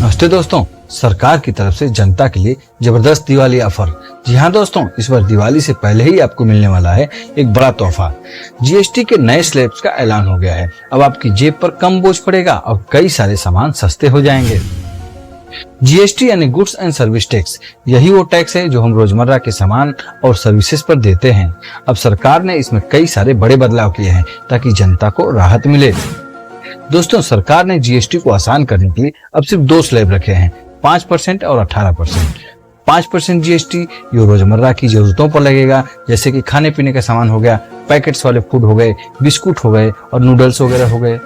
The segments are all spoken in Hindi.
नमस्ते दोस्तों, सरकार की तरफ से जनता के लिए जबरदस्त दिवाली ऑफर। जी हाँ दोस्तों, इस बार दिवाली से पहले ही आपको मिलने वाला है एक बड़ा तोहफा। जीएसटी के नए स्लैब्स का ऐलान हो गया है। अब आपकी जेब पर कम बोझ पड़ेगा और कई सारे सामान सस्ते हो जाएंगे। जीएसटी यानी गुड्स एंड सर्विस टैक्स, यही वो टैक्स है जो हम रोजमर्रा के सामान और सर्विसेज पर देते हैं। अब सरकार ने इसमें कई सारे बड़े बदलाव किए हैं ताकि जनता को राहत मिले। दोस्तों, सरकार ने जीएसटी को आसान करने के लिए अब सिर्फ दो स्लैब रखे हैं, 5% और 18%। 5% जीएसटी जो रोजमर्रा की जरूरतों पर लगेगा, जैसे कि खाने पीने का सामान हो गया, पैकेट्स वाले फूड हो गए, बिस्कुट हो गए और नूडल्स वगैरह हो गए।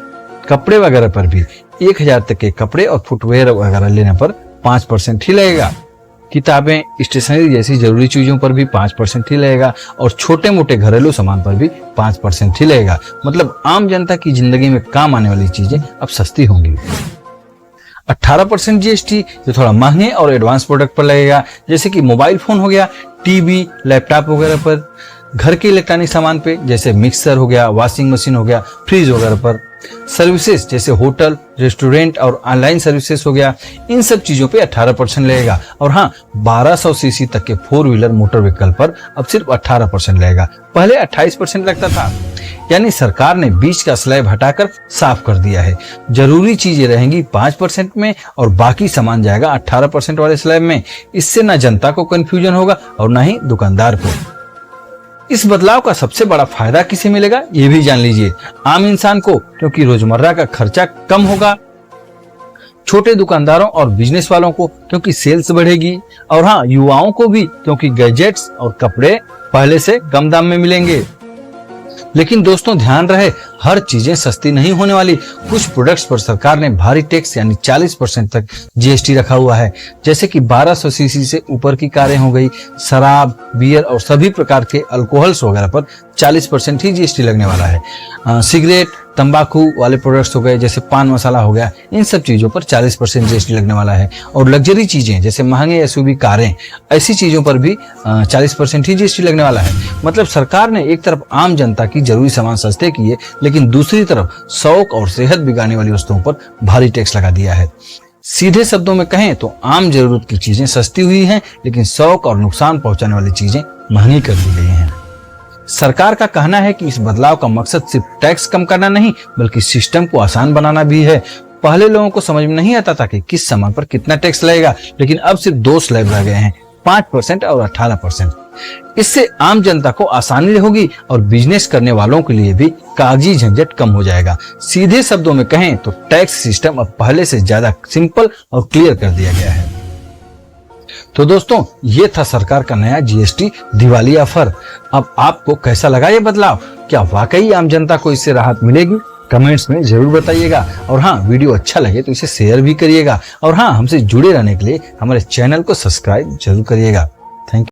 कपड़े वगैरह पर भी 1000 तक के कपड़े और फुटवेयर वगैरह लेने पर 5% ही लगेगा। किताबें, स्टेशनरी जैसी जरूरी चीजों पर भी 5% ही लगेगा और छोटे मोटे घरेलू सामान पर भी 5% ही लगेगा। मतलब आम जनता की जिंदगी में काम आने वाली चीजें अब सस्ती होंगी। 18% जीएसटी जो थोड़ा महंगे और एडवांस प्रोडक्ट पर लगेगा, जैसे कि मोबाइल फोन हो गया, टीवी, लैपटॉप वगैरह पर। घर के इलेक्ट्रॉनिक सामान पे जैसे मिक्सर हो गया, वॉशिंग मशीन हो गया, फ्रिज वगैरह पर। सर्विसेज जैसे होटल, रेस्टोरेंट और ऑनलाइन सर्विसेज हो गया, इन सब चीजों पे 18% लगेगा। और हाँ, 1200 सीसी तक के 4 व्हीलर मोटर व्हीकल पर अब सिर्फ 18% लगेगा। पहले 28% लगता था। यानी सरकार ने बीच का स्लैब हटाकर साफ कर दिया है। जरूरी चीजें रहेंगी 5% में और बाकी सामान जाएगा 18% वाले स्लैब में। इससे ना जनता को कंफ्यूजन होगा और ना ही दुकानदार को। इस बदलाव का सबसे बड़ा फायदा किसे मिलेगा ये भी जान लीजिए। आम इंसान को, क्योंकि रोजमर्रा का खर्चा कम होगा। छोटे दुकानदारों और बिजनेस वालों को, क्योंकि सेल्स बढ़ेगी। और हाँ, युवाओं को भी, क्योंकि गैजेट्स और कपड़े पहले से कम दाम में मिलेंगे। लेकिन दोस्तों, ध्यान रहे, हर चीजें सस्ती नहीं होने वाली। कुछ प्रोडक्ट्स पर सरकार ने भारी टैक्स यानी 40% तक जीएसटी रखा हुआ है, जैसे कि 1200 सीसी से ऊपर की कारें हो गई, शराब, बियर और सभी प्रकार के अल्कोहल्स वगैरह पर 40% ही जीएसटी लगने वाला है। सिगरेट, तंबाकू वाले प्रोडक्ट्स हो गए, जैसे पान मसाला हो गया, इन सब चीजों पर 40% जीएसटी लगने वाला है। और लग्जरी चीजें जैसे महंगे एसयूवी कारें, ऐसी चीजों पर भी 40% ही जीएसटी लगने वाला है। मतलब सरकार ने एक तरफ आम जनता की जरूरी सामान सस्ते किए, लेकिन दूसरी तरफ शौक और सेहत बिगाड़ने वाली वस्तुओं पर भारी टैक्स लगा दिया है। सीधे शब्दों में कहें तो आम जरूरत की चीजें सस्ती हुई हैं, लेकिन शौक और नुकसान पहुंचाने वाली चीजें महंगी कर दी गई हैं। सरकार का कहना है कि इस बदलाव का मकसद सिर्फ टैक्स कम करना नहीं, बल्कि सिस्टम को आसान बनाना भी है। पहले लोगों को समझ में नहीं आता था कि किस सामान पर कितना टैक्स लगेगा, लेकिन अब सिर्फ दो स्लैब रह गए हैं, 5% और 18%। इससे आम जनता को आसानी होगी और बिजनेस करने वालों के लिए भी कागजी झंझट कम हो जाएगा। सीधे शब्दों में कहें तो टैक्स सिस्टम अब पहले से ज्यादा सिंपल और क्लियर कर दिया गया है। तो दोस्तों, ये था सरकार का नया जीएसटी दिवाली ऑफर। अब आपको कैसा लगा ये बदलाव? क्या वाकई आम जनता को इससे राहत मिलेगी? कमेंट्स में जरूर बताइएगा। और हाँ, वीडियो अच्छा लगे तो इसे शेयर भी करिएगा। और हाँ, हमसे जुड़े रहने के लिए हमारे चैनल को सब्सक्राइब जरूर करिएगा। Thank you.